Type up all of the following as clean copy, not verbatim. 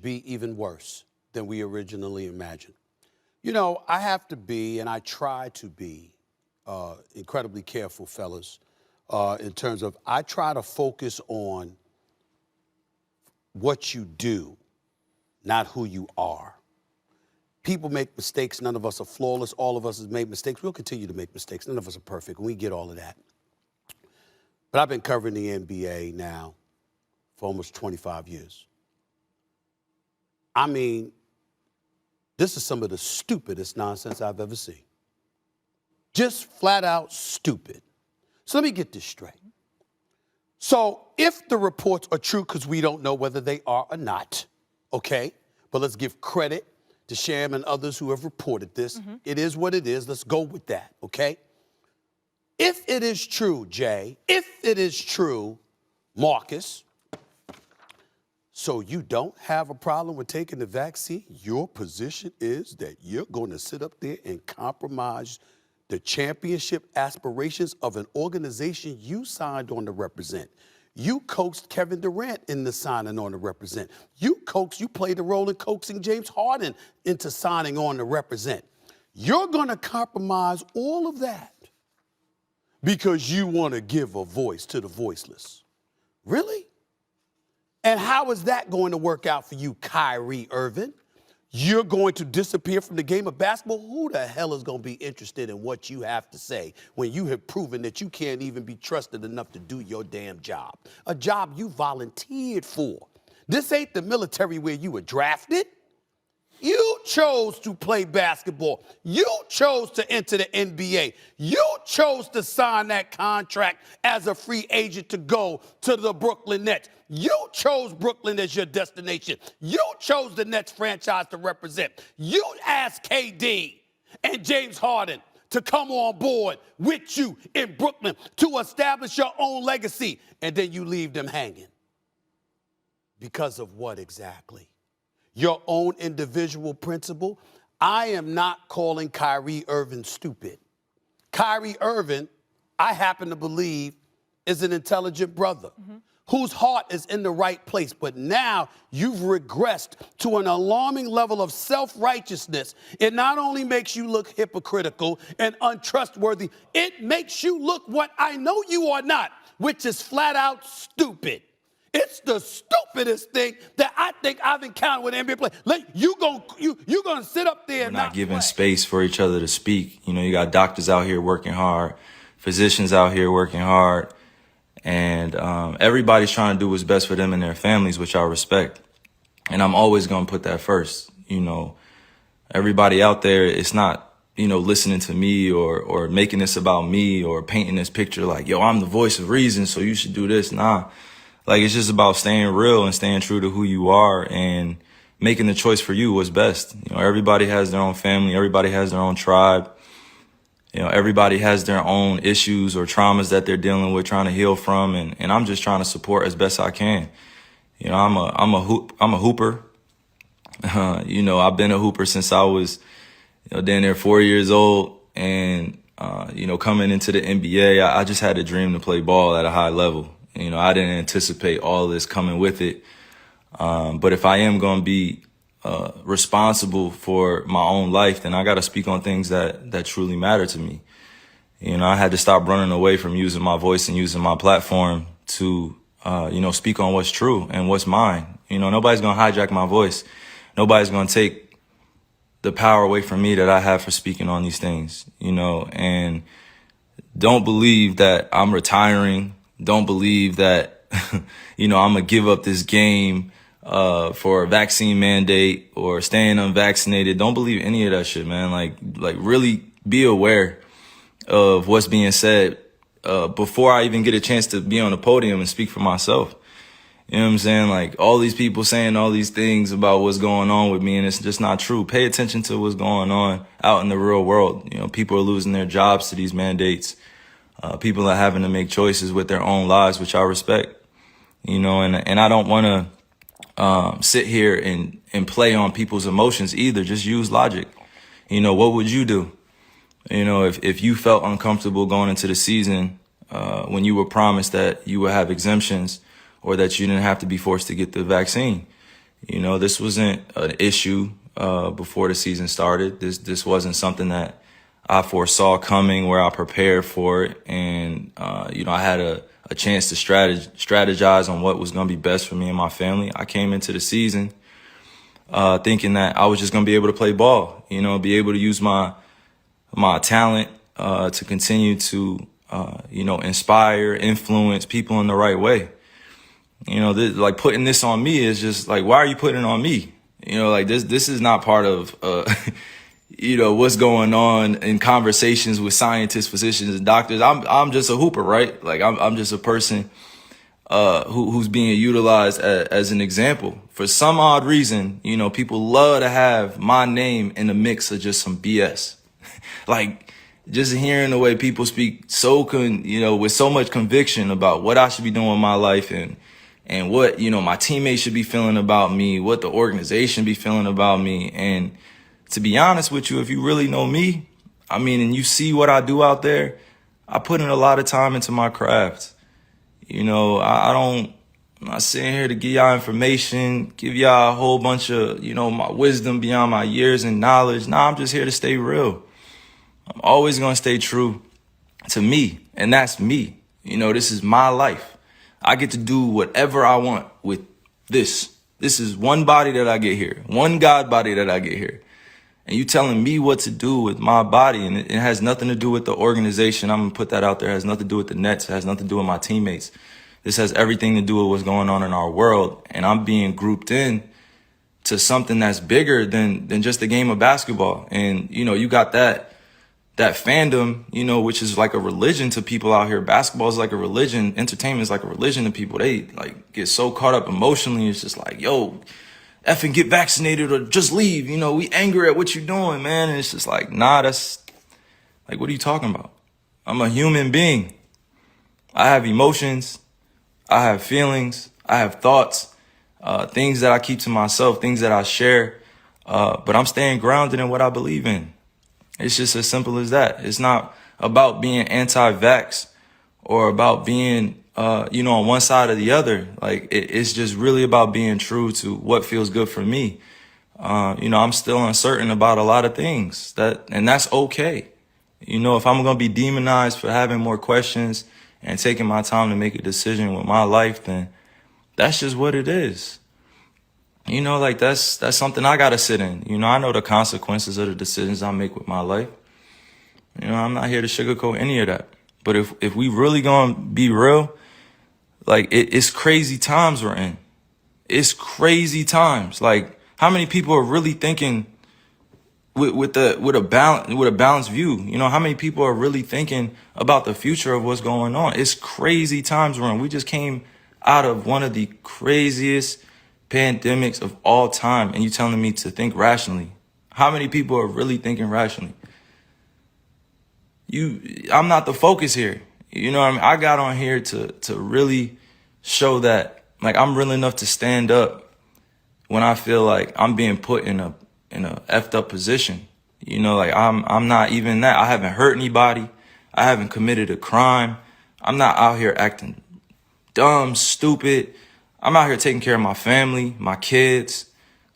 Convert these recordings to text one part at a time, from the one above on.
be even worse than we originally imagined. You know, I have to be, and I try to be, incredibly careful, fellas, in terms of I try to focus on what you do, not who you are. People make mistakes. None of us are flawless. All of us have made mistakes. We'll continue to make mistakes. None of us are perfect, and we get all of that. But I've been covering the NBA now for almost 25 years. I mean, this is some of the stupidest nonsense I've ever seen. Just flat out stupid. So let me get this straight. So if the reports are true, because we don't know whether they are or not, okay, but let's give credit to Sham and others who have reported this. It is what it is. Let's go with that, okay? If it is true, Jay, if it is true, Marcus, so you don't have a problem with taking the vaccine, your position is that you're going to sit up there and compromise the championship aspirations of an organization you signed on to represent. You coaxed Kevin Durant in the signing on to represent. You played the role in coaxing James Harden into signing on to represent. You're going to compromise all of that because you want to give a voice to the voiceless. Really? And how is that going to work out for you, Kyrie Irving? You're going to disappear from the game of basketball? Who the hell is going to be interested in what you have to say when you have proven that you can't even be trusted enough to do your damn job? A job you volunteered for. This ain't the military where you were drafted. You chose to play basketball. You chose to enter the NBA. You chose to sign that contract as a free agent to go to the Brooklyn Nets. You chose Brooklyn as your destination. You chose the Nets franchise to represent. You asked KD and James Harden to come on board with you in Brooklyn to establish your own legacy, and then you leave them hanging. Because of what exactly? Your own individual principle? I am not calling Kyrie Irving stupid. Kyrie Irving, I happen to believe, is an intelligent brother whose heart is in the right place. But now you've regressed to an alarming level of self-righteousness. It not only makes you look hypocritical and untrustworthy, it makes you look what I know you are not, which is flat out stupid. It's the stupidest thing that I think I've encountered with an NBA player. Like, you gonna sit up there and not giving space for each other to speak. You know, you got doctors out here working hard, physicians out here working hard, and everybody's trying to do what's best for them and their families, which I respect. And I'm always gonna put that first. You know, everybody out there, it's not, you know, listening to me or making this about me or painting this picture like, yo, I'm the voice of reason, so you should do this. Nah. Like, it's just about staying real and staying true to who you are and making the choice for you what's best. You know, everybody has their own family. Everybody has their own tribe. You know, everybody has their own issues or traumas that they're dealing with, trying to heal from. And I'm just trying to support as best I can. You know, I'm a hooper. You know, I've been a hooper since I was, you know, down there 4 years old. And, you know, coming into the NBA, I just had a dream to play ball at a high level. You know, I didn't anticipate all this coming with it. But if I am going to be responsible for my own life, then I got to speak on things that truly matter to me. You know, I had to stop running away from using my voice and using my platform to, you know, speak on what's true and what's mine. You know, nobody's going to hijack my voice. Nobody's going to take the power away from me that I have for speaking on these things, you know, and don't believe that I'm retiring. Don't believe that, you know, I'm going to give up this game for a vaccine mandate or staying unvaccinated. Don't believe any of that shit, man. Like really be aware of what's being said before I even get a chance to be on the podium and speak for myself. You know what I'm saying? Like, all these people saying all these things about what's going on with me, and it's just not true. Pay attention to what's going on out in the real world. You know, people are losing their jobs to these mandates. People are having to make choices with their own lives, which I respect, you know, and I don't want to sit here and play on people's emotions either. Just use logic. You know, what would you do? You know, if you felt uncomfortable going into the season when you were promised that you would have exemptions or that you didn't have to be forced to get the vaccine, You know, this wasn't an issue before the season started. This wasn't something that I foresaw coming, where I prepared for it. And, you know, I had a chance to strategize on what was going to be best for me and my family. I came into the season thinking that I was just going to be able to play ball, you know, be able to use my talent to continue to, you know, inspire, influence people in the right way. You know, like putting this on me is just like, why are you putting it on me? You know, like this is not part of, you know, what's going on in conversations with scientists, physicians, and doctors. I'm just a hooper, right? Like I'm just a person who's being utilized as an example. For some odd reason, you know, people love to have my name in the mix of just some BS. Like just hearing the way people speak you know, with so much conviction about what I should be doing with my life and what, you know, my teammates should be feeling about me, what the organization be feeling about me. And to be honest with you, if you really know me, I mean, and you see what I do out there, I put in a lot of time into my craft. You know, I'm not sitting here to give y'all information, give y'all a whole bunch of, you know, my wisdom beyond my years and knowledge. Nah, I'm just here to stay real. I'm always going to stay true to me, and that's me. You know, this is my life. I get to do whatever I want with this. This is one body that I get here, one God body that I get here. And you telling me what to do with my body, and it has nothing to do with the organization. I'm going to put that out there. It has nothing to do with the Nets. It has nothing to do with my teammates. This has everything to do with what's going on in our world. And I'm being grouped in to something that's bigger than just a game of basketball. And, you know, you got that fandom, you know, which is like a religion to people out here. Basketball is like a religion. Entertainment is like a religion to people. They like get so caught up emotionally. It's just like, yo, effing get vaccinated or just leave. You know, we angry at what you're doing, man. And it's just like, nah, that's like, what are you talking about? I'm a human being. I have emotions. I have feelings. I have thoughts, things that I keep to myself, things that I share. But I'm staying grounded in what I believe in. It's just as simple as that. It's not about being anti-vax or about being, you know, on one side or the other. Like it's just really about being true to what feels good for me. You know, I'm still uncertain about a lot of things and that's okay. You know, if I'm going to be demonized for having more questions and taking my time to make a decision with my life, then that's just what it is. You know, like that's something I got to sit in. You know, I know the consequences of the decisions I make with my life. You know, I'm not here to sugarcoat any of that. But if we really gonna be real, like it's crazy times we're in. It's crazy times. Like how many people are really thinking with a balanced view? You know, how many people are really thinking about the future of what's going on? It's crazy times we're in. We just came out of one of the craziest pandemics of all time, and you telling me to think rationally. How many people are really thinking rationally? I'm not the focus here. You know what I mean? I got on here to really show that, like, I'm real enough to stand up when I feel like I'm being put in a effed up position. You know, like I'm not even that. I haven't hurt anybody. I haven't committed a crime. I'm not out here acting dumb, stupid. I'm out here taking care of my family, my kids.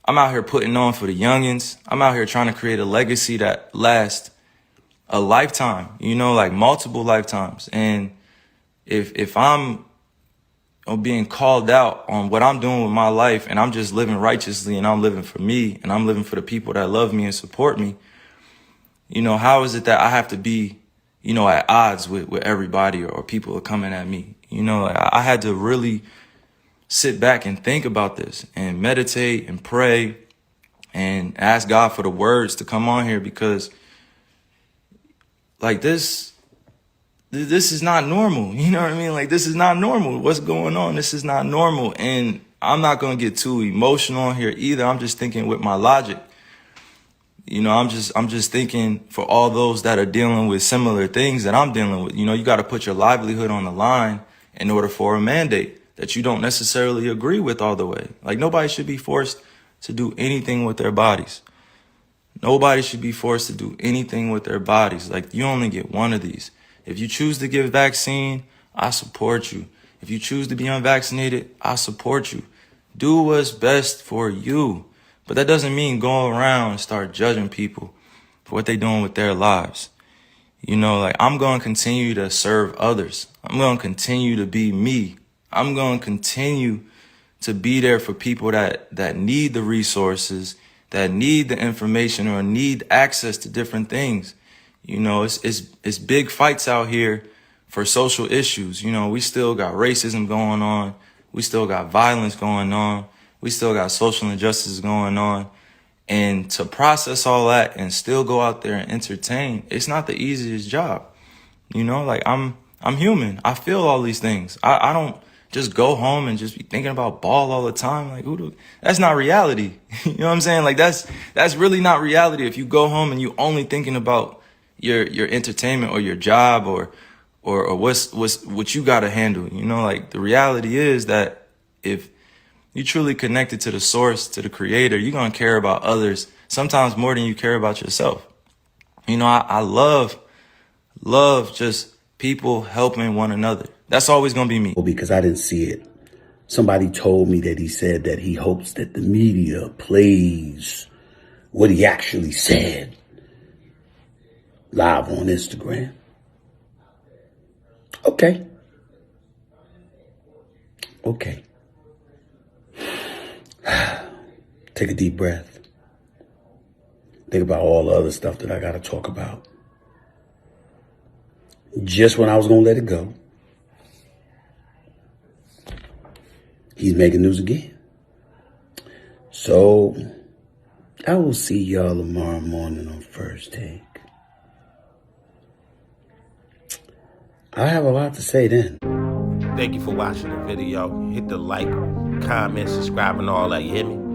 I'm out here putting on for the youngins. I'm out here trying to create a legacy that lasts a lifetime, you know, like multiple lifetimes. And if I'm being called out on what I'm doing with my life and I'm just living righteously and I'm living for me and I'm living for the people that love me and support me, you know, how is it that I have to be, you know, at odds with everybody or people are coming at me? You know, like I had to really sit back and think about this and meditate and pray and ask God for the words to come on here, because like this is not normal. You know what I mean? Like this is not normal. What's going on? This is not normal. And I'm not going to get too emotional here either. I'm just thinking with my logic. You know, I'm just thinking for all those that are dealing with similar things that I'm dealing with. You know, you got to put your livelihood on the line in order for a mandate that you don't necessarily agree with all the way. Like nobody should be forced to do anything with their bodies. Nobody should be forced to do anything with their bodies. Like you only get one of these. If you choose to get vaccine, I support you. If you choose to be unvaccinated, I support you. Do what's best for you. But that doesn't mean go around and start judging people for what they're doing with their lives. You know, like, I'm going to continue to serve others. I'm going to continue to be me. I'm going to continue to be there for people that need the resources, that need the information or need access to different things. You know, it's big fights out here for social issues. You know, we still got racism going on. We still got violence going on. We still got social injustices going on. And to process all that and still go out there and entertain, it's not the easiest job. You know, like, I'm human. I feel all these things. I don't just go home and just be thinking about ball all the time. Like, that's not reality. You know what I'm saying? Like, that's really not reality. If you go home and you only thinking about your entertainment or your job or what you got to handle, you know, like, the reality is that if you truly connected to the source, to the creator, you're going to care about others sometimes more than you care about yourself. You know, I love just people helping one another. That's always going to be me. Because I didn't see it. Somebody told me that he said that he hopes that the media plays what he actually said live on Instagram. Okay. Take a deep breath. Think about all the other stuff that I got to talk about. Just when I was going to let it go, he's making news again. So I will see y'all tomorrow morning on First Take. I have a lot to say then. Thank you for watching the video. Hit the like, comment, subscribe, and all that. You hear me?